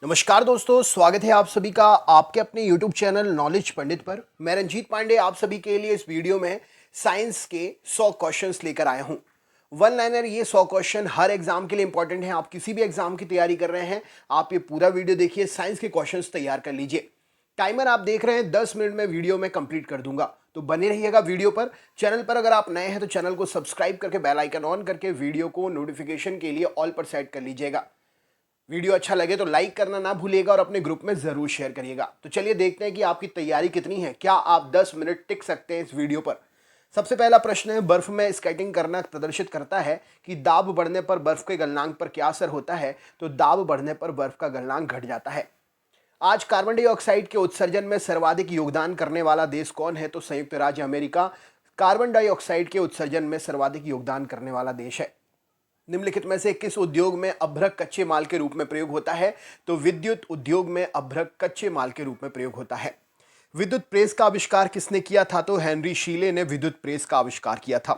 नमस्कार दोस्तों, स्वागत है आप सभी का आपके अपने YouTube चैनल नॉलेज पंडित पर। मैं रंजीत पांडे आप सभी के लिए इस वीडियो में साइंस के 100 क्वेश्चंस लेकर आया हूं। वन लाइनर ये 100 क्वेश्चन हर एग्जाम के लिए इंपॉर्टेंट है। आप किसी भी एग्जाम की तैयारी कर रहे हैं, आप ये पूरा वीडियो देखिए, साइंस के क्वेश्चंस तैयार कर लीजिए। टाइमर आप देख रहे हैं, 10 मिनट में वीडियो में कंप्लीट कर दूंगा, तो बने रहिएगा वीडियो पर। चैनल पर अगर आप नए हैं तो चैनल को सब्सक्राइब करके बेल आइकन ऑन करके वीडियो को नोटिफिकेशन के लिए ऑल पर सेट कर लीजिएगा। वीडियो अच्छा लगे तो लाइक करना ना भूलिएगा और अपने ग्रुप में जरूर शेयर करिएगा। तो चलिए देखते हैं कि आपकी तैयारी कितनी है, क्या आप 10 मिनट टिक सकते हैं इस वीडियो पर। सबसे पहला प्रश्न है, बर्फ में स्केटिंग करना प्रदर्शित करता है कि दाब बढ़ने पर बर्फ के गलनांक पर क्या असर होता है। तो दाब बढ़ने पर बर्फ का गलनांक घट जाता है। आज कार्बन डाइऑक्साइड के उत्सर्जन में सर्वाधिक योगदान करने वाला देश कौन है। तो संयुक्त राज्य अमेरिका कार्बन डाइऑक्साइड के उत्सर्जन में सर्वाधिक योगदान करने वाला देश है। निम्नलिखित में से किस उद्योग में अभ्रक कच्चे माल के रूप में प्रयोग होता है। तो विद्युत उद्योग में अभ्रक कच्चे माल के रूप में प्रयोग होता है। विद्युत प्रेस का आविष्कार किसने किया था। तो हेनरी शीले ने विद्युत प्रेस का आविष्कार किया था।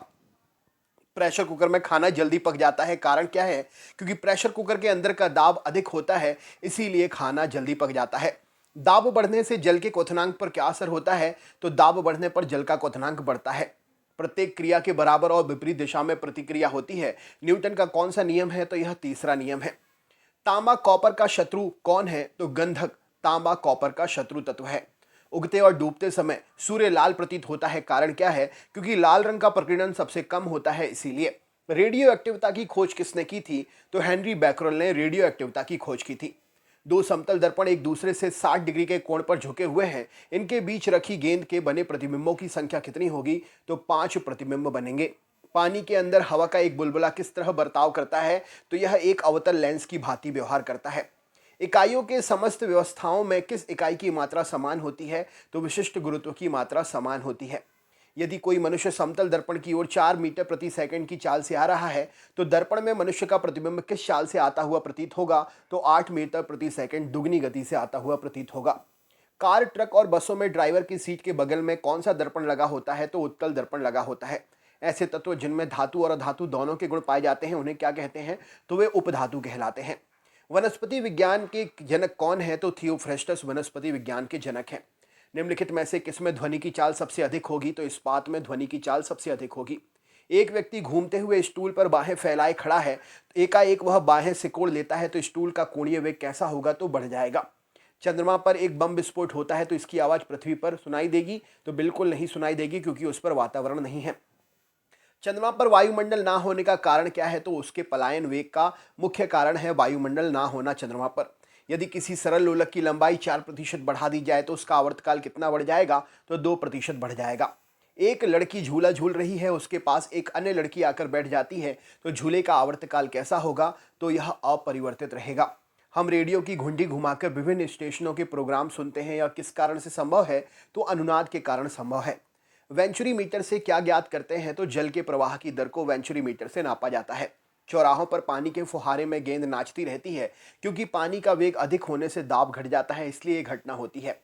प्रेशर कुकर में खाना जल्दी पक जाता है, कारण क्या है। क्योंकि प्रेशर कुकर के अंदर का दाब अधिक होता है, इसीलिए खाना जल्दी पक जाता है। दाब बढ़ने से जल के क्वथनांक पर क्या असर होता है। तो दाब बढ़ने पर जल का क्वथनांक बढ़ता है। प्रत्येक क्रिया के बराबर और विपरीत दिशा में प्रतिक्रिया होती है। न्यूटन का कौन सा नियम है। तो यह तीसरा नियम है। तांबा कॉपर का शत्रु कौन है। तो गंधक तांबा कॉपर का शत्रु तत्व है। उगते और डूबते समय सूर्य लाल प्रतीत होता है, कारण क्या है। क्योंकि लाल रंग का प्रकीर्णन सबसे कम होता है, इसीलिए। रेडियो एक्टिविता की खोज किसने की थी। तो हेनरी बैकरल ने रेडियो एक्टिविता की खोज की थी। दो समतल दर्पण एक दूसरे से 60 डिग्री के कोण पर झुके हुए हैं। इनके बीच रखी गेंद के बने प्रतिबिंबों की संख्या कितनी होगी। तो 5 प्रतिबिंब बनेंगे। पानी के अंदर हवा का एक बुलबुला किस तरह बर्ताव करता है। तो यह एक अवतल लेंस की भांति व्यवहार करता है। इकाइयों के समस्त व्यवस्थाओं में किस इकाई की मात्रा समान होती है। तो विशिष्ट गुरुत्व की मात्रा समान होती है। यदि कोई मनुष्य समतल दर्पण की ओर 4 मीटर प्रति सेकंड की चाल से आ रहा है, तो दर्पण में मनुष्य का प्रतिबिंब किस चाल से आता हुआ प्रतीत होगा। तो 8 मीटर प्रति सेकंड दुगनी गति से आता हुआ प्रतीत होगा। कार, ट्रक और बसों में ड्राइवर की सीट के बगल में कौन सा दर्पण लगा होता है। तो उत्तल दर्पण लगा होता है। ऐसे तत्व जिनमें धातु और अधातु दोनों के गुण पाए जाते हैं, उन्हें क्या कहते हैं। तो वे उपधातु कहलाते हैं। वनस्पति विज्ञान के जनक कौन है। तो थियोफ्रेस्टस वनस्पति विज्ञान के जनक हैं। निम्नलिखित में से किसमें ध्वनि की चाल सबसे अधिक होगी। तो इस्पात में ध्वनि की चाल सबसे अधिक होगी। एक व्यक्ति घूमते हुए स्टूल पर बाहें फैलाए खड़ा है, एकाएक वह बाहें सिकोड़ लेता है, तो स्टूल का कोणीय वेग कैसा होगा। तो बढ़ जाएगा। चंद्रमा पर एक बम विस्फोट होता है, तो इसकी आवाज पृथ्वी पर सुनाई देगी। तो बिल्कुल नहीं सुनाई देगी, क्योंकि उस पर वातावरण नहीं है। चंद्रमा पर वायुमंडल ना होने का कारण क्या है। तो उसके पलायन वेग का मुख्य कारण है वायुमंडल ना होना चंद्रमा पर। यदि किसी सरल लोलक की लंबाई 4% बढ़ा दी जाए, तो उसका आवर्तकाल कितना बढ़ जाएगा। तो 2% बढ़ जाएगा। एक लड़की झूला झूल रही है, उसके पास एक अन्य लड़की आकर बैठ जाती है, तो झूले का आवर्तकाल कैसा होगा। तो यह अपरिवर्तित रहेगा। हम रेडियो की घुंडी घुमाकर विभिन्न स्टेशनों के प्रोग्राम सुनते हैं, यह किस कारण से संभव है। तो अनुनाद के कारण संभव है। वेंचुरी मीटर से क्या ज्ञात करते हैं। तो जल के प्रवाह की दर को वेंचुरी मीटर से नापा जाता है। चौराहों पर पानी के फुहारे में गेंद नाचती रहती है, क्योंकि पानी का वेग अधिक होने से दाब घट जाता है, इसलिए ये घटना होती है।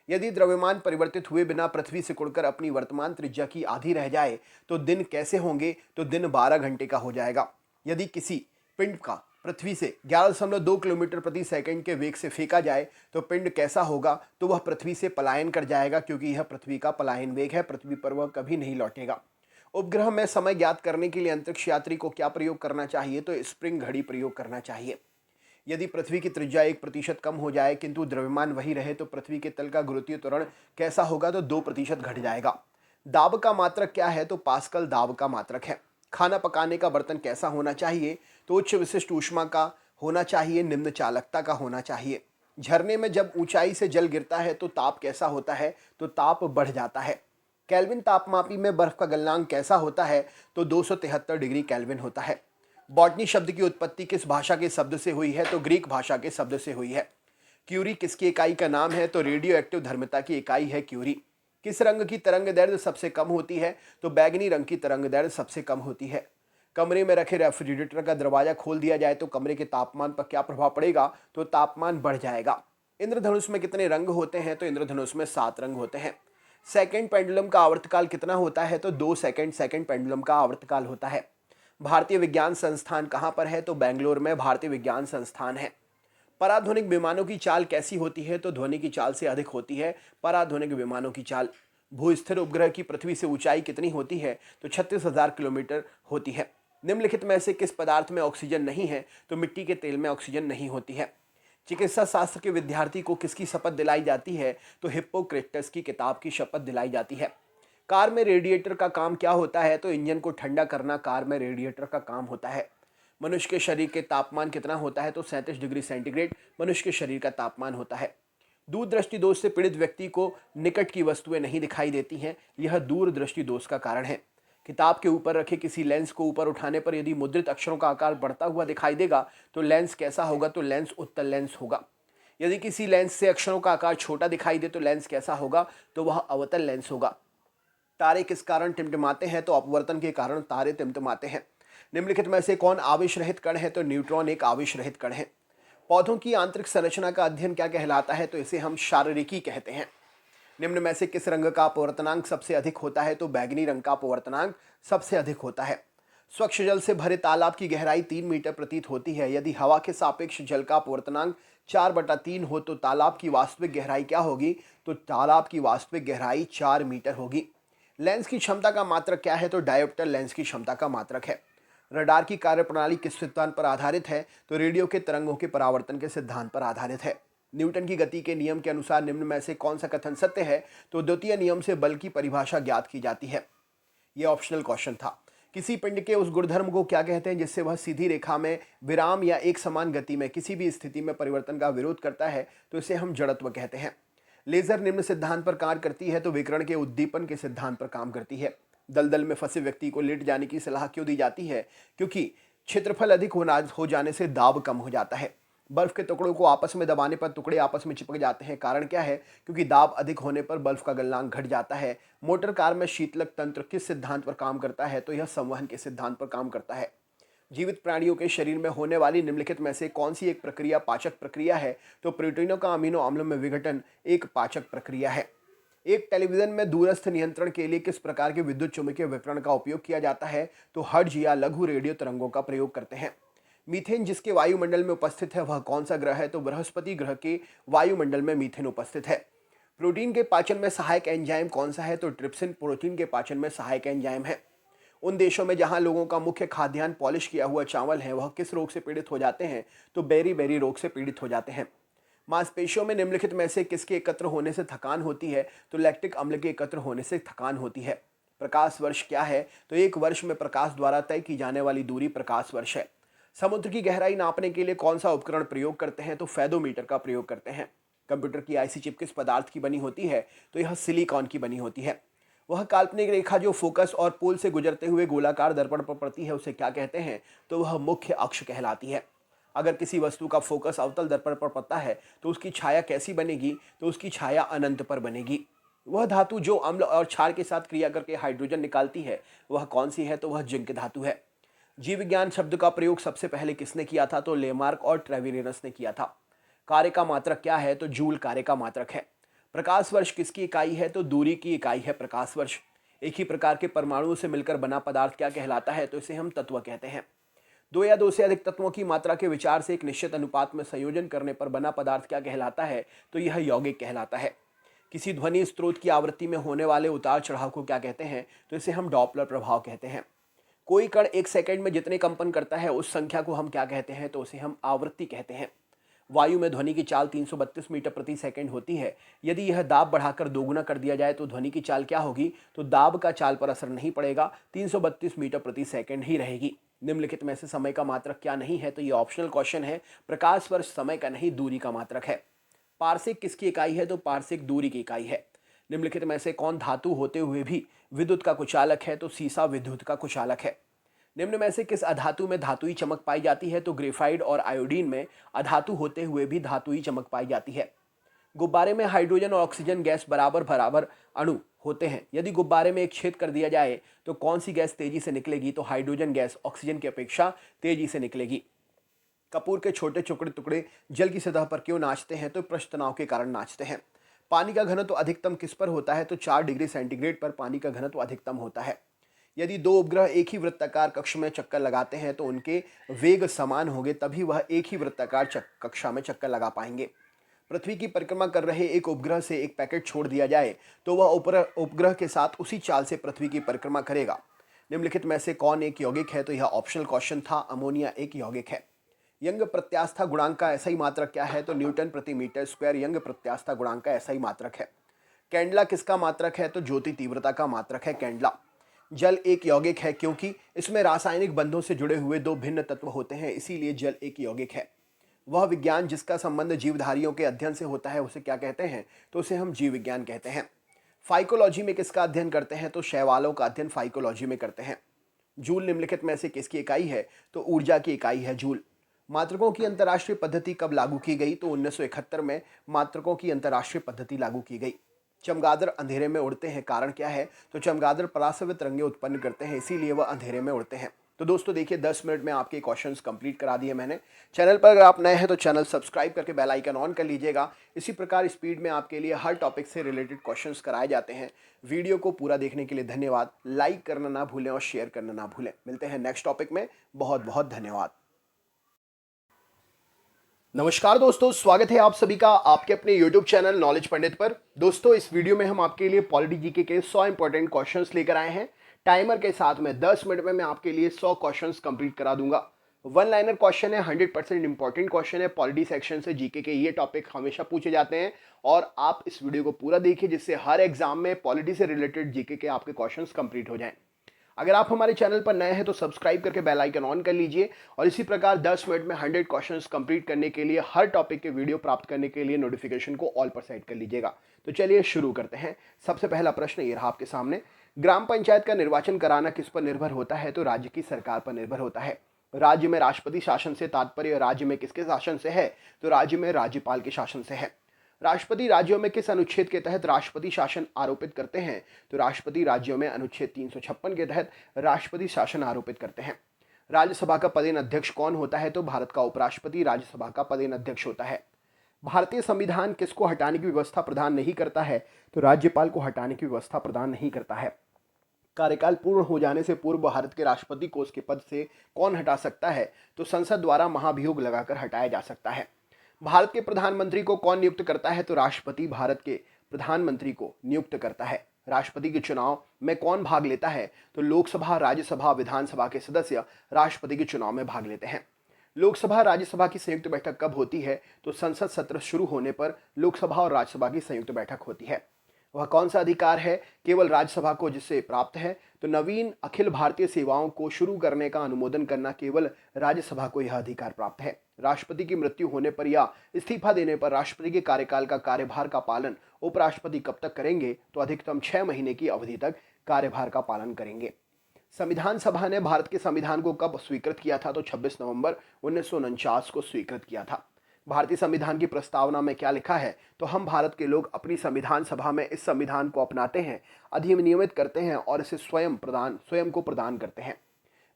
यदि द्रव्यमान परिवर्तित हुए बिना पृथ्वी सिकुड़कर अपनी वर्तमान त्रिज्या की आधी रह जाए, तो दिन कैसे होंगे। तो दिन 12 घंटे का हो जाएगा। यदि किसी पिंड का पृथ्वी से 11.2 किलोमीटर प्रति सेकंड के वेग से फेंका जाए, तो पिंड कैसा होगा। तो वह पृथ्वी से पलायन कर जाएगा, क्योंकि यह पृथ्वी का पलायन वेग है, पृथ्वी पर वह कभी नहीं लौटेगा। उपग्रह में समय ज्ञात करने के लिए अंतरिक्ष यात्री को क्या प्रयोग करना चाहिए। तो स्प्रिंग घड़ी प्रयोग करना चाहिए। यदि पृथ्वी की त्रिज्या 1% कम हो जाए, किंतु द्रव्यमान वही रहे, तो पृथ्वी के तल का गुरुत्वीय त्वरण कैसा होगा। तो 2% घट जाएगा। दाब का मात्रक क्या है। तो पास्कल दाब का मात्रक है। खाना पकाने का बर्तन कैसा होना चाहिए। तो उच्च विशिष्ट ऊष्मा का होना चाहिए, निम्न चालकता का होना चाहिए। झरने में जब ऊंचाई से जल गिरता है, तो ताप कैसा होता है। तो ताप बढ़ जाता है। केल्विन तापमापी में बर्फ का गलनांक कैसा होता है। तो 273 डिग्री केल्विन होता है। बॉटनी शब्द की उत्पत्ति किस भाषा के शब्द से हुई है। तो ग्रीक भाषा के शब्द से हुई है। क्यूरी किसकी इकाई का नाम है। तो रेडियो एक्टिव धर्मिता की इकाई है क्यूरी। किस रंग की तरंग दैर्ध्य सबसे कम होती है। तो बैगनी रंग की तरंग दैर्ध्य सबसे कम होती है। कमरे में रखे रेफ्रिजरेटर का दरवाजा खोल दिया जाए, तो कमरे के तापमान पर क्या प्रभाव पड़ेगा। तो तापमान बढ़ जाएगा। इंद्रधनुष में कितने रंग होते हैं। तो इंद्रधनुष में 7 रंग होते हैं। सेकंड पेंडुलम का आवर्तकाल कितना होता है। तो 2 सेकंड सेकंड पेंडुलम का आवर्तकाल होता है। भारतीय विज्ञान संस्थान कहाँ पर है। तो बेंगलोर में भारतीय विज्ञान संस्थान है। पराध्वनिक विमानों की चाल कैसी होती है? तो ध्वनि की चाल से अधिक होती है पराध्वनिक विमानों की चाल। भूस्थिर उपग्रह की पृथ्वी से ऊंचाई कितनी होती है? तो 36,000 किलोमीटर होती है। निम्नलिखित में से किस पदार्थ में ऑक्सीजन नहीं है? तो मिट्टी के तेल में ऑक्सीजन नहीं होती है। चिकित्सा शास्त्र के विद्यार्थी को किसकी शपथ दिलाई जाती है? तो हिप्पोक्रेटस की किताब की शपथ दिलाई जाती है। कार में रेडिएटर का काम क्या होता है? तो इंजन को ठंडा करना कार में रेडिएटर का काम होता है। मनुष्य के शरीर के तापमान कितना होता है? तो 37 डिग्री सेंटीग्रेड मनुष्य के शरीर का तापमान होता है। दूर दृष्टि दोष से पीड़ित व्यक्ति को निकट की वस्तुएं नहीं दिखाई देती हैं, यह दूर दृष्टि दोष का कारण है। किताब के ऊपर रखे किसी लेंस को ऊपर उठाने पर यदि मुद्रित अक्षरों का आकार बढ़ता हुआ दिखाई देगा तो लेंस कैसा होगा? तो लेंस उत्तल लेंस होगा। यदि किसी लेंस से अक्षरों का आकार छोटा दिखाई दे तो लेंस कैसा होगा? तो वह अवतल लेंस होगा। तारे किस कारण टिमटिमाते हैं? तो अपवर्तन के कारण तारे टिमटिमाते हैं। निम्नलिखित में से कौन आवेश रहित कण है? तो न्यूट्रॉन एक आवेश रहित कण है। पौधों की आंतरिक संरचना का अध्ययन क्या कहलाता है? तो इसे हम शारीरिकी कहते हैं। निम्न में से किस रंग का अपवर्तनांक सबसे अधिक होता है? तो बैंगनी रंग का अपवर्तनांक सबसे अधिक होता है। स्वच्छ जल से भरे तालाब की गहराई 3 मीटर प्रतीत होती है। यदि हवा के सापेक्ष जल का अपवर्तनांक 4/3 हो तो तालाब की वास्तविक गहराई क्या होगी? तो तालाब की वास्तविक गहराई 4 मीटर होगी। लेंस की क्षमता का मात्रक क्या है? तो डायोप्टर लेंस की क्षमता का मात्रक है। रडार की कार्यप्रणाली किस सिद्धांत पर आधारित है? तो रेडियो के तरंगों के परावर्तन के सिद्धांत पर आधारित है। न्यूटन की गति के नियम के अनुसार निम्न में से कौन सा कथन सत्य है? तो द्वितीय नियम से बल की परिभाषा ज्ञात की जाती है। यह ऑप्शनल क्वेश्चन था। किसी पिंड के उस गुणधर्म को क्या कहते हैं जिससे वह सीधी रेखा में विराम या एक समान गति में किसी भी स्थिति में परिवर्तन का विरोध करता है? तो इसे हम जड़त्व कहते हैं। लेजर निम्न सिद्धांत पर कार्य करती है? तो विकिरण के उद्दीपन के सिद्धांत पर काम करती है। दलदल में फंसे व्यक्ति को लेट जाने की सलाह क्यों दी जाती है? क्योंकि क्षेत्रफल अधिक हो जाने से दाब कम हो जाता है। बर्फ के टुकड़ों को आपस में दबाने पर टुकड़े आपस में चिपक जाते हैं, कारण क्या है? क्योंकि दाब अधिक होने पर बर्फ का गलनांक घट जाता है। मोटर कार में शीतलक तंत्र किस सिद्धांत पर काम करता है? तो यह संवहन के सिद्धांत पर काम करता है। जीवित प्राणियों के शरीर में होने वाली निम्नलिखित में से कौन सी एक प्रक्रिया पाचक प्रक्रिया है? तो प्रोटीनों का अमीनो अम्लों में विघटन एक पाचक प्रक्रिया है। एक टेलीविजन में दूरस्थ नियंत्रण के लिए किस प्रकार के विद्युत चुम्बकीय विकिरण का उपयोग किया जाता है? तो हर्ट्ज या लघु रेडियो तरंगों का प्रयोग करते हैं। मीथेन जिसके वायुमंडल में उपस्थित है वह कौन सा ग्रह है? तो बृहस्पति ग्रह के वायुमंडल में मीथेन उपस्थित है। प्रोटीन के पाचन में सहायक एंजाइम कौन सा है? तो ट्रिप्सिन प्रोटीन के पाचन में सहायक एंजाइम है। उन देशों में जहां लोगों का मुख्य खाद्यान्न पॉलिश किया हुआ चावल है वह किस रोग से पीड़ित हो जाते हैं? तो बेरी रोग से पीड़ित हो जाते हैं। मांसपेशियों में निम्नलिखित में से किसके एकत्र होने से थकान होती है? तो लैक्टिक अम्ल के एकत्र होने से थकान होती है। प्रकाश वर्ष क्या है? तो एक वर्ष में प्रकाश द्वारा तय की जाने वाली दूरी प्रकाश वर्ष है। समुद्र की गहराई नापने के लिए कौन सा उपकरण प्रयोग करते हैं? तो फेदोमीटर का प्रयोग करते हैं। कंप्यूटर की आईसी चिप किस पदार्थ की बनी होती है? तो यह सिलिकॉन की बनी होती है। वह काल्पनिक रेखा जो फोकस और पोल से गुजरते हुए गोलाकार दर्पण पर पड़ती है उसे क्या कहते हैं? तो वह मुख्य अक्ष कहलाती है। अगर किसी वस्तु का फोकस अवतल दर्पण पर पड़ता है तो उसकी छाया कैसी बनेगी? तो उसकी छाया अनंत पर बनेगी। वह धातु जो अम्ल और क्षार के साथ क्रिया करके हाइड्रोजन निकालती है वह कौन सी है? तो वह जिंक धातु है। जीव विज्ञान शब्द का प्रयोग सबसे पहले किसने किया था? तो लेमार्क और ट्रेविरेनस ने किया था। कार्य का मात्रक क्या है? तो जूल कार्य का मात्रक है। प्रकाश वर्ष किसकी इकाई है? तो दूरी की इकाई है प्रकाश वर्ष। एक ही प्रकार के परमाणुओं से मिलकर बना पदार्थ क्या कहलाता है? तो इसे हम तत्व कहते हैं। दो या दो से अधिक तत्वों की मात्रा के विचार से एक निश्चित अनुपात में संयोजन करने पर बना पदार्थ क्या कहलाता है? तो यह यौगिक कहलाता है। किसी ध्वनि स्रोत की आवृत्ति में होने वाले उतार चढ़ाव को क्या कहते हैं? तो इसे हम डॉपलर प्रभाव कहते हैं। कोई कण एक सेकंड में जितने कंपन करता है उस संख्या को हम क्या कहते हैं? तो उसे हम आवृत्ति कहते हैं। वायु में ध्वनि की चाल 332 मीटर प्रति सेकंड होती है। यदि यह दाब बढ़ाकर दोगुना कर दिया जाए तो ध्वनि की चाल क्या होगी? तो दाब का चाल पर असर नहीं पड़ेगा, 332 मीटर प्रति सेकंड ही रहेगी। निम्नलिखित में से समय का मात्रक क्या नहीं है? तो ये ऑप्शनल क्वेश्चन है। प्रकाश वर्ष समय का नहीं दूरी का मात्रक है। पारसिक किसकी इकाई है? तो पारसिक दूरी की इकाई है। निम्नलिखित में से कौन धातु होते हुए भी विद्युत का कुचालक है? तो सीसा विद्युत का कुचालक है। निम्न में से किस अधातु में धातुई चमक पाई जाती है? तो ग्रेफाइट और आयोडीन में अधातु होते हुए भी धातुई चमक पाई जाती है। गुब्बारे में हाइड्रोजन और ऑक्सीजन गैस बराबर बराबर अणु होते हैं। यदि गुब्बारे में एक छेद कर दिया जाए तो कौन सी गैस तेजी से निकलेगी? तो हाइड्रोजन गैस ऑक्सीजन की अपेक्षा तेजी से निकलेगी। कपूर के छोटे टुकड़े टुकड़े जल की सतह पर क्यों नाचते हैं? तो पृष्ठ तनाव के कारण नाचते हैं। पानी का घनत्व अधिकतम किस पर होता है? तो 4 डिग्री सेंटीग्रेड पर पानी का घनत्व अधिकतम होता है। यदि दो उपग्रह एक ही वृत्ताकार कक्ष में चक्कर लगाते हैं तो उनके वेग समान होंगे, तभी वह एक ही वृत्ताकार कक्षा में चक्कर लगा पाएंगे। पृथ्वी की परिक्रमा कर रहे एक उपग्रह से एक पैकेट छोड़ दिया जाए तो वह उपग्रह के साथ उसी चाल से पृथ्वी की परिक्रमा करेगा। निम्नलिखित में से कौन एक यौगिक है? तो यह ऑप्शनल क्वेश्चन था। अमोनिया एक यौगिक है। यंग प्रत्यास्था गुणांक का एसआई मात्रक क्या है? तो न्यूटन प्रति मीटर स्क्वायर यंग प्रत्यास्था गुणांक का एसआई मात्रक है। कैंडला किसका मात्रक है? तो ज्योति तीव्रता का मात्रक है कैंडला। जल एक यौगिक है क्योंकि इसमें रासायनिक बंधों से जुड़े हुए दो भिन्न तत्व होते हैं, इसीलिए जल एक यौगिक है। वह विज्ञान जिसका संबंध जीवधारियों के अध्ययन से होता है उसे क्या कहते हैं? तो उसे हम जीव विज्ञान कहते हैं। फाइकोलॉजी में किसका अध्ययन करते हैं? तो शैवालों का अध्ययन फाइकोलॉजी में करते हैं। जूल निम्नलिखित में से किसकी इकाई है? तो ऊर्जा की इकाई है जूल। मात्रकों की अंतर्राष्ट्रीय पद्धति कब लागू की गई? तो 1971 में मात्रकों की अंतर्राष्ट्रीय पद्धति लागू की गई। चमगादड़ अंधेरे में उड़ते हैं, कारण क्या है? तो चमगादड़ परासवित रंगें उत्पन्न करते हैं, इसीलिए वह अंधेरे में उड़ते हैं। तो दोस्तों देखिए 10 मिनट में आपके क्वेश्चंस कंप्लीट करा दिए मैंने। चैनल पर अगर आप नए हैं तो चैनल सब्सक्राइब करके बेल आइकन ऑन कर लीजिएगा। इसी प्रकार स्पीड में आपके लिए हर टॉपिक से रिलेटेड क्वेश्चंस कराए जाते हैं। वीडियो को पूरा देखने के लिए धन्यवाद। लाइक करना ना भूलें और शेयर करना ना भूलें। मिलते हैं नेक्स्ट टॉपिक में। बहुत बहुत धन्यवाद। नमस्कार दोस्तों, स्वागत है आप सभी का आपके अपने YouTube चैनल नॉलेज पंडित पर। दोस्तों इस वीडियो में हम आपके लिए पॉलिटी जीके के 100 इंपॉर्टेंट क्वेश्चंस लेकर आए हैं। टाइमर के साथ में 10 मिनट में मैं आपके लिए 100 क्वेश्चंस कंप्लीट करा दूंगा। वन लाइनर क्वेश्चन है, 100% इंपॉर्टेंट क्वेश्चन है। पॉलिटी सेक्शन से जीके के ये टॉपिक हमेशा पूछे जाते हैं और आप इस वीडियो को पूरा देखिए जिससे हर एग्जाम में पॉलिटी से रिलेटेड जीके के आपके क्वेश्चंस कंप्लीट हो जाएं। अगर आप हमारे चैनल पर नए हैं तो सब्सक्राइब करके बेल आइकन ऑन कर लीजिए और इसी प्रकार 10 मिनट में 100 क्वेश्चंस कंप्लीट करने के लिए, हर टॉपिक के वीडियो प्राप्त करने के लिए नोटिफिकेशन को ऑल पर सेट कर लीजिएगा। तो चलिए शुरू करते हैं। सबसे पहला प्रश्न ये रहा आपके सामने। ग्राम पंचायत का निर्वाचन कराना किस पर निर्भर होता है? तो राज्य की सरकार पर निर्भर होता है। राज्य में राष्ट्रपति शासन से तात्पर्य राज्य में किसके शासन से है? तो राज्य में राज्यपाल के शासन से है। राष्ट्रपति राज्यों में किस अनुच्छेद के तहत राष्ट्रपति शासन आरोपित करते हैं? तो राष्ट्रपति राज्यों में अनुच्छेद 356 के तहत राष्ट्रपति शासन आरोपित करते हैं। राज्यसभा का पदेन अध्यक्ष कौन होता है? तो भारत का उपराष्ट्रपति राज्यसभा का पदेन अध्यक्ष होता है। भारतीय संविधान किसको हटाने की व्यवस्था प्रदान नहीं करता है? तो राज्यपाल को हटाने की व्यवस्था प्रदान नहीं करता है। कार्यकाल पूर्ण हो जाने से पूर्व भारत के राष्ट्रपति को उसके पद से कौन हटा सकता है? तो संसद द्वारा महाभियोग लगाकर हटाया जा सकता है। भारत के प्रधानमंत्री को कौन नियुक्त करता है? तो राष्ट्रपति भारत के प्रधानमंत्री को नियुक्त करता है। राष्ट्रपति के चुनाव में कौन भाग लेता है? तो लोकसभा, राज्यसभा, विधानसभा के सदस्य राष्ट्रपति के चुनाव में भाग लेते हैं। लोकसभा राज्यसभा की संयुक्त बैठक कब होती है? तो संसद सत्र शुरू होने पर लोकसभा और राज्यसभा की संयुक्त बैठक होती है। वह कौन सा अधिकार है केवल राज्यसभा को जिससे प्राप्त है? तो नवीन अखिल भारतीय सेवाओं को शुरू करने का अनुमोदन करना केवल राज्यसभा को यह अधिकार प्राप्त है। राष्ट्रपति की मृत्यु होने पर या इस्तीफा देने पर राष्ट्रपति के कार्यकाल का कार्यभार का पालन उपराष्ट्रपति कब तक करेंगे? तो अधिकतम 6 महीने की अवधि तक कार्यभार का पालन करेंगे। संविधान सभा ने भारत के संविधान को कब स्वीकृत किया था? तो 26 नवंबर 1949 को स्वीकृत किया था। भारतीय संविधान की प्रस्तावना में क्या लिखा है? तो हम भारत के लोग अपनी संविधान सभा में इस संविधान को अपनाते हैं, अधिनियमित करते हैं और इसे स्वयं को प्रदान करते हैं।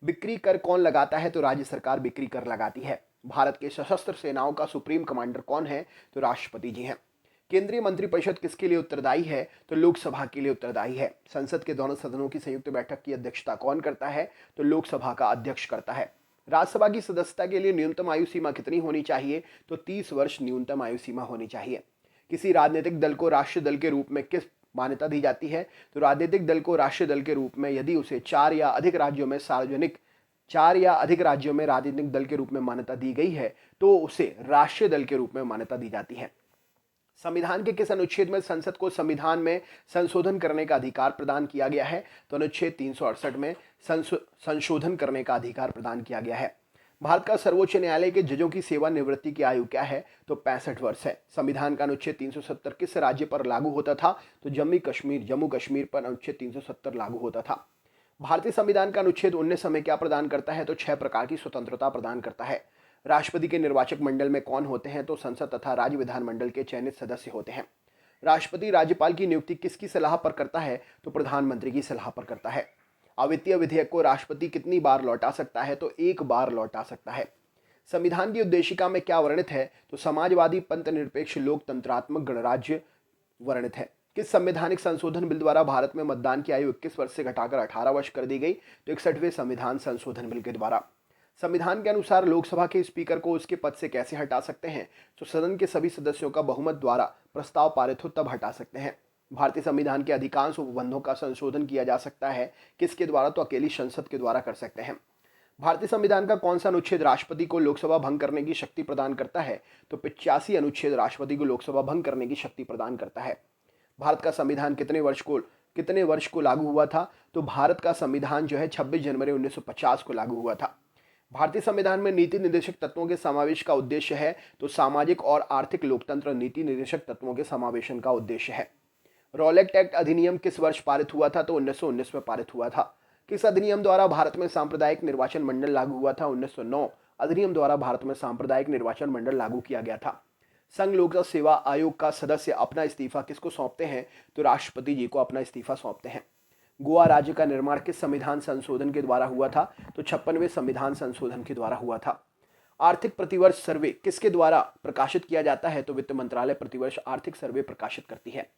बिक्री कर कौन लगाता है? तो राज्य सरकार बिक्री कर लगाती है। भारत के सशस्त्र सेनाओं का सुप्रीम कमांडर कौन है? तो राष्ट्रपति जी हैं। केंद्रीय मंत्रिपरिषद किसके लिए उत्तरदायी है? तो लोकसभा के लिए उत्तरदायी है। संसद के दोनों सदनों की संयुक्त बैठक की अध्यक्षता कौन करता है? तो लोकसभा का अध्यक्ष करता है। राज्यसभा की सदस्यता के लिए न्यूनतम आयु सीमा कितनी होनी चाहिए? तो 30 वर्ष न्यूनतम आयु सीमा होनी चाहिए। किसी राजनीतिक दल को राष्ट्रीय दल के रूप में किस मान्यता दी जाती है? तो राजनीतिक दल को राष्ट्रीय दल के रूप में यदि उसे 4 या अधिक राज्यों में राजनीतिक दल के रूप में मान्यता दी गई है तो उसे राष्ट्रीय दल के रूप में मान्यता दी जाती है। संविधान के किस अनुच्छेद में संसद को संविधान में संशोधन करने का अधिकार प्रदान किया गया है? तो अनुच्छेद 368 में संशोधन करने का अधिकार प्रदान किया गया है। भारत का सर्वोच्च न्यायालय के जजों की सेवानिवृत्ति की आयु क्या है? तो 65 वर्ष है। संविधान का अनुच्छेद 370 किस राज्य पर लागू होता था? तो जम्मू कश्मीर पर अनुच्छेद 370 लागू होता था। भारतीय संविधान का अनुच्छेद 19 हमें क्या प्रदान करता है? तो 6 प्रकार की स्वतंत्रता प्रदान करता है। राष्ट्रपति के निर्वाचक मंडल में कौन होते हैं? तो संसद तथा राज्य विधानमंडल के चयनित सदस्य होते हैं। राष्ट्रपति राज्यपाल की नियुक्ति किसकी सलाह पर करता है? तो प्रधानमंत्री की सलाह पर करता है। अवित्तीय विधेयक को राष्ट्रपति कितनी बार लौटा सकता है? तो 1 बार लौटा सकता है। संविधान की उद्देशिका में क्या वर्णित है? तो समाजवादी, पंथ निरपेक्ष, लोकतंत्रात्मक, गणराज्य वर्णित है। किस संवैधानिक संशोधन बिल द्वारा भारत में मतदान की आयु 21 वर्ष से घटाकर 18 वर्ष कर दी गई? तो 61वें संविधान संशोधन बिल के द्वारा। संविधान के अनुसार लोकसभा के स्पीकर को उसके पद से कैसे हटा सकते हैं? तो सदन के सभी सदस्यों का बहुमत द्वारा प्रस्ताव पारित हो तब हटा सकते हैं। भारतीय संविधान के अधिकांश उपबंधों का संशोधन किया जा सकता है किसके द्वारा? तो अकेली संसद के द्वारा कर सकते हैं। भारतीय संविधान का कौन सा अनुच्छेद राष्ट्रपति को लोकसभा भंग करने की शक्ति प्रदान करता है? तो 85 अनुच्छेद राष्ट्रपति को लोकसभा भंग करने की शक्ति प्रदान करता है। भारत का संविधान कितने वर्ष को लागू हुआ था? तो भारत का संविधान जो है 26 जनवरी 1950 को लागू हुआ था। भारतीय संविधान में नीति निर्देशक तत्वों के समावेश का उद्देश्य है? तो सामाजिक और आर्थिक लोकतंत्र नीति निर्देशक तत्वों के समावेशन का उद्देश्य है। रॉलेट एक्ट अधिनियम किस वर्ष पारित हुआ था? तो 1919 में पारित हुआ था। किस अधिनियम द्वारा भारत में सांप्रदायिक निर्वाचन मंडल लागू हुआ था? 1909 अधिनियम द्वारा भारत में सांप्रदायिक निर्वाचन मंडल लागू किया गया था। संघ लोक सेवा आयोग का सदस्य अपना इस्तीफा किसको सौंपते हैं? तो राष्ट्रपति जी को अपना इस्तीफा सौंपते हैं। गोवा राज्य का निर्माण किस संविधान संशोधन के द्वारा हुआ था? तो 56वें संविधान संशोधन के द्वारा हुआ था। आर्थिक प्रतिवर्ष सर्वे किसके द्वारा प्रकाशित किया जाता है? तो वित्त मंत्रालय प्रतिवर्ष आर्थिक सर्वे प्रकाशित करती है।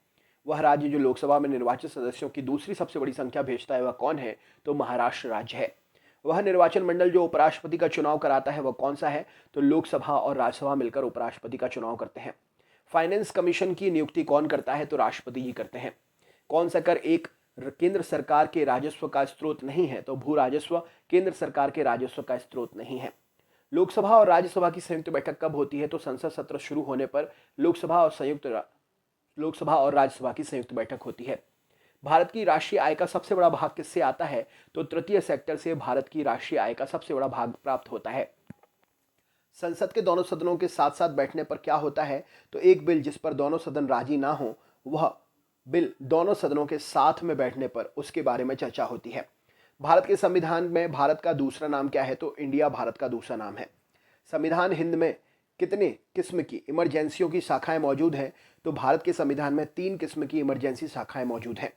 वह राज्य जो लोकसभा में निर्वाचित सदस्यों की दूसरी सबसे बड़ी संख्या भेजता है वह कौन है? तो महाराष्ट्र राज्य है। वह निर्वाचन मंडल जो उपराष्ट्रपति का चुनाव कराता है वह कौन सा है? तो लोकसभा और राज्यसभा मिलकर उपराष्ट्रपति का चुनाव करते हैं। फाइनेंस कमीशन की नियुक्ति कौन करता है? तो राष्ट्रपति जी करते हैं। कौन सा कर एक केंद्र सरकार के राजस्व का स्रोत नहीं है? तो भू राजस्व केंद्र सरकार के राजस्व का स्रोत नहीं है। लोकसभा और राज्यसभा की संयुक्त बैठक कब होती है? तो संसद सत्र शुरू होने पर लोकसभा और राज्यसभा की संयुक्त बैठक होती है। भारत की राष्ट्रीय आय का सबसे बड़ा भाग किससे आता है? तो तृतीय सेक्टर से भारत की राष्ट्रीय आय का सबसे बड़ा भाग प्राप्त होता है। संसद के दोनों सदनों के साथ साथ बैठने पर क्या होता है? तो एक बिल जिस पर दोनों सदन राजी ना हो वह बिल दोनों सदनों के साथ में बैठने पर उसके बारे में चर्चा होती है। भारत के संविधान में भारत का दूसरा नाम क्या है? तो इंडिया भारत का दूसरा नाम है। संविधान हिंद में कितने किस्म की इमरजेंसियों की शाखाएं मौजूद हैं? तो भारत के संविधान में 3 किस्म की इमरजेंसी शाखाएं मौजूद हैं।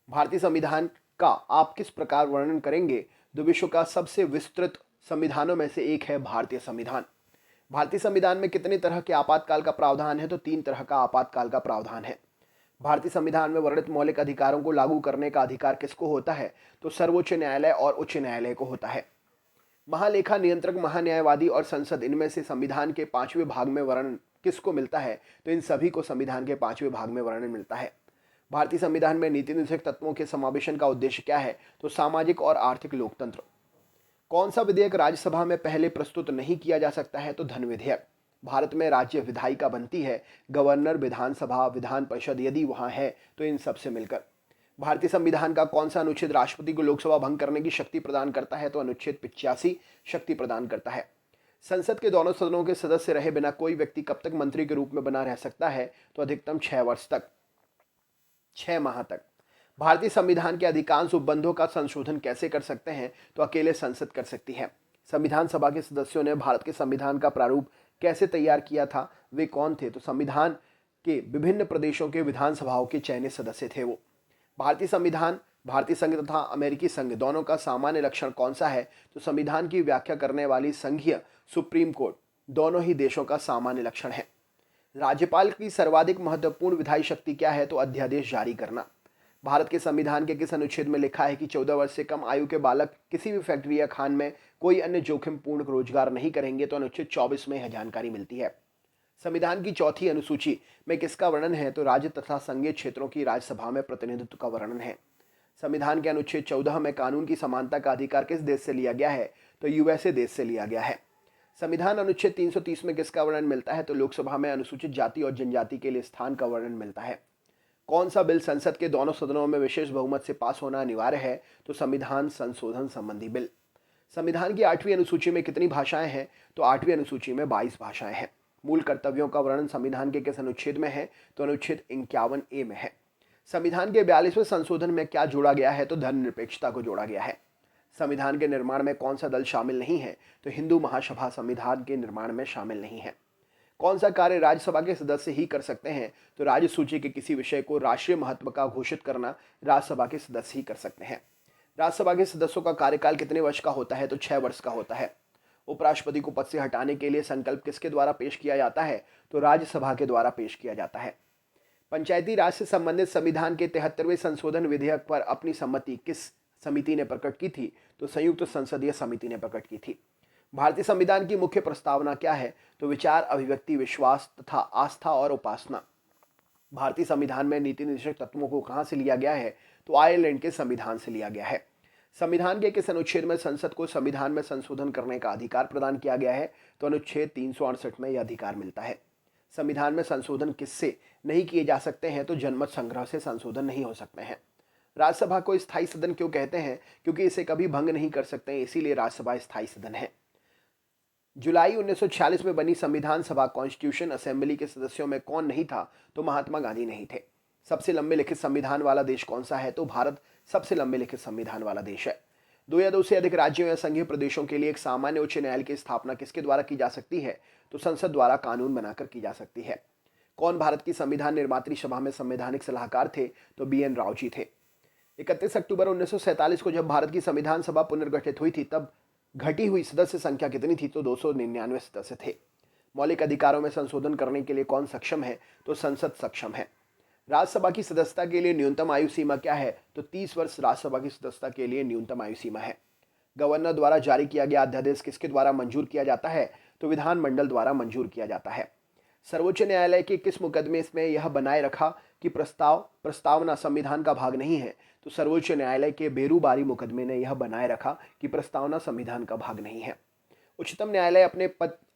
भारतीय संविधान का आप किस प्रकार वर्णन करेंगे? तो विश्व का सबसे विस्तृत संविधानों में से एक है भारतीय संविधान। भारतीय संविधान में कितने तरह के आपातकाल का प्रावधान है? तो 3 तरह का आपातकाल का प्रावधान है। भारतीय संविधान में वर्णित मौलिक अधिकारों को लागू करने का अधिकार किसको होता है? तो सर्वोच्च न्यायालय और उच्च न्यायालय को होता है। महालेखा नियंत्रक, महान्यायवादी और संसद, इनमें से संविधान के 5वें भाग में वर्णन किसको मिलता है? तो इन सभी को संविधान के 5वें भाग में वर्णन मिलता है। भारतीय संविधान में नीति निर्देशक तत्वों के समावेशन का उद्देश्य क्या है? तो सामाजिक और आर्थिक लोकतंत्र। कौन सा विधेयक राज्यसभा में पहले प्रस्तुत नहीं किया जा सकता है? तो धन विधेयक। भारत में राज्य विधायिका बनती है, गवर्नर, विधानसभा, विधान परिषद यदि वहां है तो इन सब से मिलकर। भारतीय संविधान का कौन सा अनुच्छेद राष्ट्रपति को लोकसभा भंग करने की शक्ति प्रदान करता है? तो अनुच्छेद 85 शक्ति प्रदान करता है। संसद के दोनों सदनों के सदस्य रहे बिना कोई व्यक्ति कब तक मंत्री के रूप में बना रह सकता है? तो अधिकतम 6 वर्ष तक, 6 माह तक। भारतीय संविधान के अधिकांश उपबंधों का संशोधन कैसे कर सकते हैं? तो अकेले संसद कर सकती है। संविधान सभा के सदस्यों ने भारत के संविधान का प्रारूप कैसे तैयार किया था? वे कौन थे? तो संविधान के विभिन्न प्रदेशों के विधानसभाओं के चयनित सदस्य थे वो। भारतीय संविधान, भारतीय संघ तथा अमेरिकी संघ दोनों का सामान्य लक्षण कौन सा है? तो संविधान की व्याख्या करने वाली संघीय सुप्रीम कोर्ट दोनों ही देशों का सामान्य लक्षण है। राज्यपाल की सर्वाधिक महत्वपूर्ण विधायी शक्ति क्या है? तो अध्यादेश जारी करना। भारत के संविधान के किस अनुच्छेद में लिखा है कि 14 वर्ष से कम आयु के बालक किसी भी फैक्ट्री या खान में कोई अन्य जोखिमपूर्ण रोजगार नहीं करेंगे? तो अनुच्छेद 24 में यह जानकारी मिलती है। संविधान की चौथी अनुसूची में किसका वर्णन है? तो राज्य तथा संघीय क्षेत्रों की राज्यसभा में प्रतिनिधित्व का वर्णन है। संविधान के अनुच्छेद 14 में कानून की समानता का अधिकार किस देश से लिया गया है? तो यूएसए देश से लिया गया है। संविधान अनुच्छेद 330 में किसका वर्णन मिलता है? तो लोकसभा में अनुसूचित जाति और जनजाति के लिए स्थान का वर्णन मिलता है। कौन सा बिल संसद के दोनों सदनों में विशेष बहुमत से पास होना अनिवार्य है? तो संविधान संशोधन संबंधी बिल। संविधान की 8वीं अनुसूची में कितनी भाषाएं हैं? तो 8वीं अनुसूची में 22 भाषाएं हैं। मूल कर्तव्यों का वर्णन संविधान के किस अनुच्छेद में है? तो अनुच्छेद 51A में है। संविधान के 42वें संशोधन में क्या जोड़ा गया है? तो धर्मनिरपेक्षता को जोड़ा गया है। संविधान के निर्माण में कौन सा दल शामिल नहीं है? तो हिंदू महासभा संविधान के निर्माण में शामिल नहीं है। कौन सा कार्य राज्यसभा के सदस्य ही कर सकते हैं? तो राज्य सूची के किसी विषय को राष्ट्रीय महत्व का घोषित करना राज्यसभा के सदस्य ही कर सकते हैं। राज्यसभा के सदस्यों का कार्यकाल कितने वर्ष का होता है? तो 6 वर्ष का होता है। उपराष्ट्रपति को पद से हटाने के लिए संकल्प किसके द्वारा पेश किया जाता है? तो राज्यसभा के द्वारा पेश किया जाता है। पंचायती राज से संबंधित संविधान के 73वें संशोधन विधेयक पर अपनी सम्मति किस समिति ने प्रकट की थी? तो संयुक्त संसदीय समिति ने प्रकट की थी। भारतीय संविधान की मुख्य प्रस्तावना क्या है? तो विचार, अभिव्यक्ति, विश्वास तथा आस्था और उपासना। भारतीय संविधान में नीति निर्देशक तत्वों को कहां से लिया गया है? तो आयरलैंड के संविधान से लिया गया है। संविधान के किस अनुच्छेद में संसद को संविधान में संशोधन करने का अधिकार प्रदान किया गया है? तो अनुच्छेद 368 में यह अधिकार मिलता है। संविधान में संशोधन किससे नहीं किए जा सकते हैं? तो जनमत संग्रह से संशोधन नहीं हो सकते हैं। राज्यसभा को स्थायी सदन क्यों कहते हैं? क्योंकि इसे कभी भंग नहीं कर सकते, इसीलिए राज्यसभा स्थायी सदन है। जुलाई 1946 में बनी संविधान सभा कॉन्स्टिट्यूशन असेंबली के सदस्यों में कौन नहीं था? तो महात्मा गांधी नहीं थे। सबसे लंबे लिखित संविधान वाला देश कौन सा है? तो भारत सबसे लंबे लिखित संविधान वाला देश है। 2 या 2 से अधिक राज्यों या संघीय प्रदेशों के लिए एक सामान्य उच्च न्यायालय की स्थापना किसके द्वारा की जा सकती है? तो संसद द्वारा कानून बनाकर की जा सकती है। कौन भारत की संविधान निर्मात्री सभा में संवैधानिक सलाहकार थे? तो BN राव जी थे। 31 अक्टूबर 1947 को जब भारत की संविधान सभा पुनर्गठित हुई थी तब घटी हुई सदस्य संख्या कितनी थी? तो 299 सदस्य थे। मौलिक अधिकारों में संशोधन करने के लिए कौन सक्षम है? तो संसद सक्षम है। राज्यसभा की सदस्यता के लिए न्यूनतम आयु सीमा क्या है? तो 30 वर्ष राज्यसभा की सदस्यता के लिए न्यूनतम आयु सीमा है। गवर्नर द्वारा जारी किया गया अध्यादेश किसके द्वारा मंजूर किया जाता है? तो विधानमंडल द्वारा मंजूर किया जाता है। सर्वोच्च न्यायालय के किस मुकदमे में यह बनाए रखा कि प्रस्तावना संविधान का भाग नहीं है? तो सर्वोच्च न्यायालय के बेरूबारी मुकदमे ने यह बनाए रखा कि प्रस्तावना संविधान का भाग नहीं है। उच्चतम न्यायालय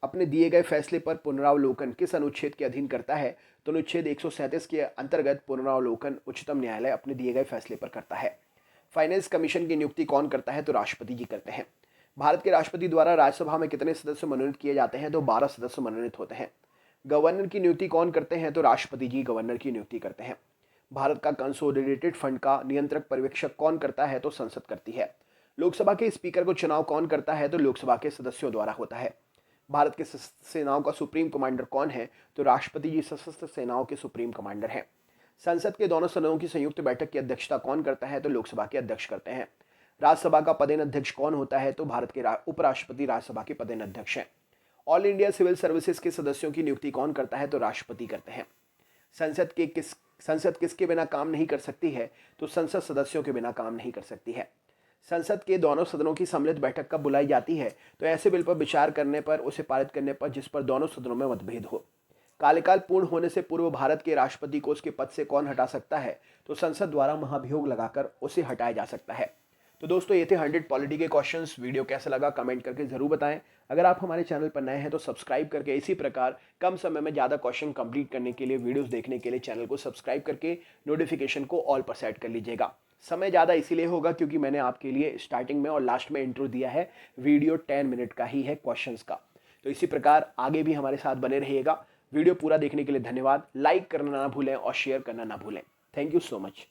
अपने दिए गए फैसले पर पुनरावलोकन किस अनुच्छेद के अधीन करता है? तो अनुच्छेद 137 के अंतर्गत पुनरावलोकन उच्चतम न्यायालय अपने दिए गए फैसले पर करता है। फाइनेंस कमीशन की नियुक्ति कौन करता है? तो राष्ट्रपति जी करते हैं। भारत के राष्ट्रपति द्वारा राज्यसभा में कितने सदस्य मनोनीत किए जाते हैं? तो 12 सदस्य मनोनीत होते हैं। गवर्नर की नियुक्ति कौन करते हैं? तो राष्ट्रपति जी गवर्नर की नियुक्ति करते हैं। भारत का कंसोलिडेटेड फंड का नियंत्रक पर्यवेक्षक कौन करता है? तो संसद करती है। लोकसभा के स्पीकर को चुनाव कौन करता है? तो लोकसभा के सदस्यों द्वारा होता है। भारत के सेनाओं का सुप्रीम कमांडर कौन है? तो राष्ट्रपति जी सशस्त्र सेनाओं के सुप्रीम कमांडर हैं। संसद के दोनों सदनों की संयुक्त बैठक की अध्यक्षता कौन करता है? तो लोकसभा के अध्यक्ष करते हैं। राज्यसभा का पदेन अध्यक्ष कौन होता है? तो भारत के उपराष्ट्रपति राज्यसभा के पदेन अध्यक्ष हैं। ऑल इंडिया सिविल सर्विसेज के सदस्यों की नियुक्ति कौन करता है? तो राष्ट्रपति करते हैं। संसद किसके बिना काम नहीं कर सकती है? तो संसद सदस्यों के बिना काम नहीं कर सकती है। संसद के दोनों सदनों की सम्मिलित बैठक कब बुलाई जाती है? तो ऐसे बिल पर विचार करने पर, उसे पारित करने पर जिस पर दोनों सदनों में मतभेद हो। कार्यकाल पूर्ण होने से पूर्व भारत के राष्ट्रपति को उसके पद से कौन हटा सकता है? तो संसद द्वारा महाभियोग लगाकर उसे हटाया जा सकता है। तो दोस्तों ये थे 100 पॉलिटी के क्वेश्चंस। वीडियो कैसा लगा कमेंट करके जरूर बताएं। अगर आप हमारे चैनल पर नए हैं तो सब्सक्राइब करके इसी प्रकार कम समय में ज़्यादा क्वेश्चन कंप्लीट करने के लिए, वीडियोस देखने के लिए चैनल को सब्सक्राइब करके नोटिफिकेशन को ऑल पर सेट कर लीजिएगा। समय ज़्यादा इसीलिए होगा क्योंकि मैंने आपके लिए स्टार्टिंग में और लास्ट में इंट्रो दिया है। वीडियो 10 मिनट का ही है क्वेश्चंस का। तो इसी प्रकार आगे भी हमारे साथ बने रहिएगा। वीडियो पूरा देखने के लिए धन्यवाद। लाइक करना ना भूलें और शेयर करना ना भूलें। Thank you so much.